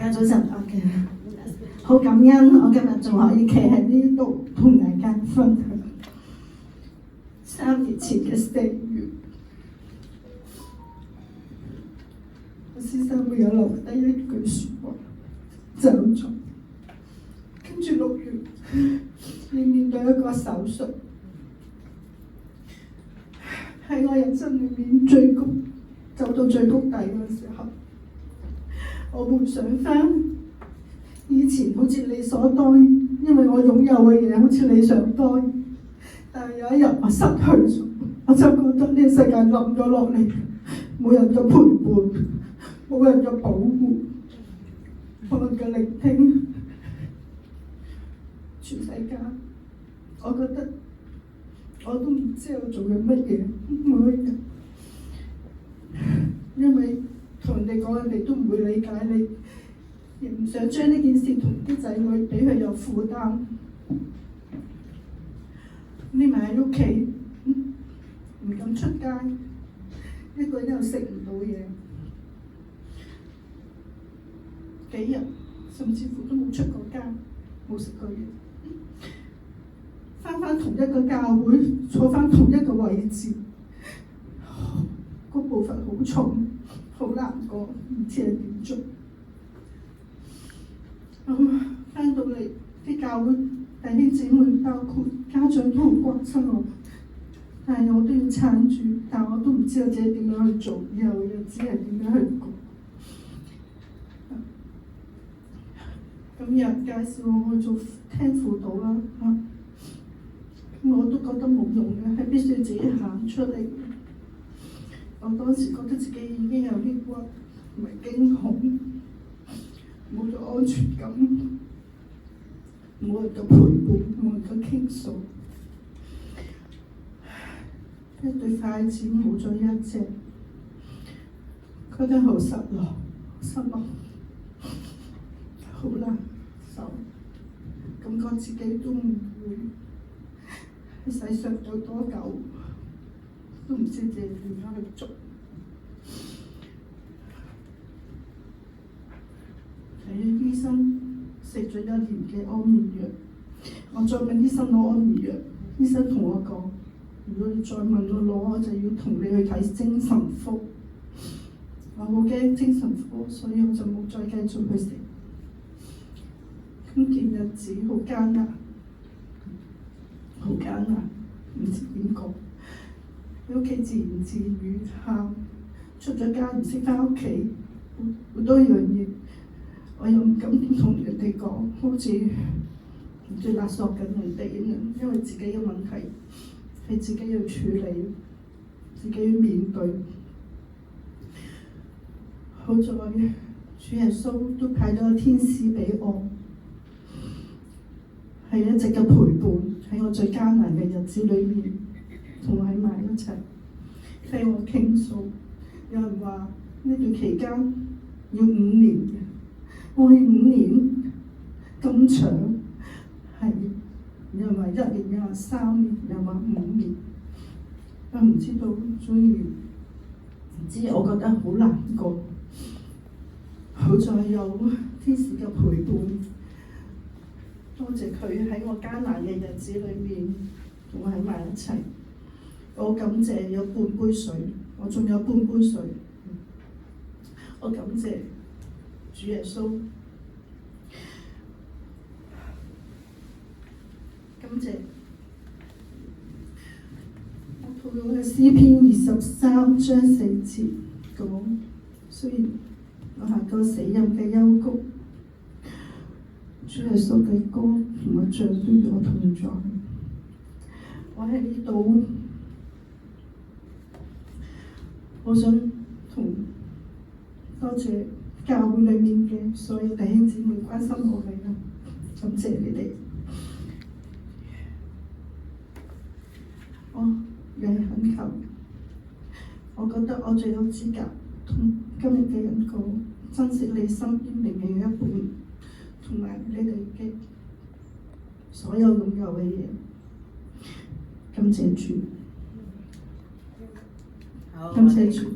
大家早晨，OK，好感恩我今日仲可以企喺呢度同大家分享3年前嘅4月，我先生會有留低一句説話走咗，跟住6月你面對一個手術，喺我人生裏面最谷走到最谷底嘅時候，我回想翻以前好似理所當然，因為我擁有嘅嘢好似理所當然，但係有一日我失去咗，我就覺得呢個世界冧咗落嚟，冇人嘅陪伴，冇人嘅保護，冇人嘅聆聽，全世界，我覺得我都唔知我做緊乜嘢，每一日，因為同人哋講，人哋都唔會理解你，亦唔想將呢件事同啲仔女俾佢有負擔。匿埋喺屋企，唔敢出街，一個人又食唔到嘢，幾日甚至乎都冇出過街，冇食過嘢。返同一個教會，坐返同一個位置，個步伐好重，好難過，唔知係點做。返到嚟啲教會弟兄姊妹，包括家長都好關心我，但係我都要撐住，但我都唔知道自己點樣去做，以後日子係點樣去過。咁有人介紹我去做聽輔導啦，我都覺得冇用嘅，係必須自己行出嚟。我當時覺得自己已經有抑鬱同埋驚恐，冇咗安全感，冇人嘅陪伴，冇人嘅傾訴，一對筷子冇咗一隻，覺得好失落，好難受，感覺自己都唔會喺世上有多久，都唔知自己點樣去做。睇醫生食咗1年嘅安眠藥，我再問醫生攞安眠藥，醫生同我講：如果你再問我攞，我就要同你去睇精神科。我好驚精神科，所以我就冇再繼續去食。咁段日子好艱難，好艱難，唔知點講。喺屋企自言自語喊，出咗街唔識返屋企，好多樣嘢。我又唔敢同人哋講，好似唔知勒索緊人哋咁樣，因為自己嘅問題係自己要處理，自己要面對。好在主耶穌都派咗個天使俾我，係一直嘅陪伴喺我最艱難嘅日子裏面，同我喺埋一齊，替我傾訴。有人話呢段期間要5年嘅。我係5年咁長，係有人話1年，有人話3年，有人話5年，我唔知道，終於唔知，我覺得好難過。好在有天使嘅陪伴，多謝佢喺我艱難嘅日子裏面同我喺埋一齊。我感謝有半杯水，我仲有半杯水。我感謝主耶穌，感謝我套用嘅詩篇23章4節講，雖然我行過死蔭嘅幽谷，主耶穌嘅歌同我杖都與我同在。我喺呢度，我想多謝教會裏面嘅所有弟兄姊妹關心我嘅人，感謝你哋。我又係懇求，我覺得我最有資格同今日嘅人講，珍惜你身邊明明嘅一半，同埋你哋嘅所有擁有嘅嘢。感謝主，感謝主。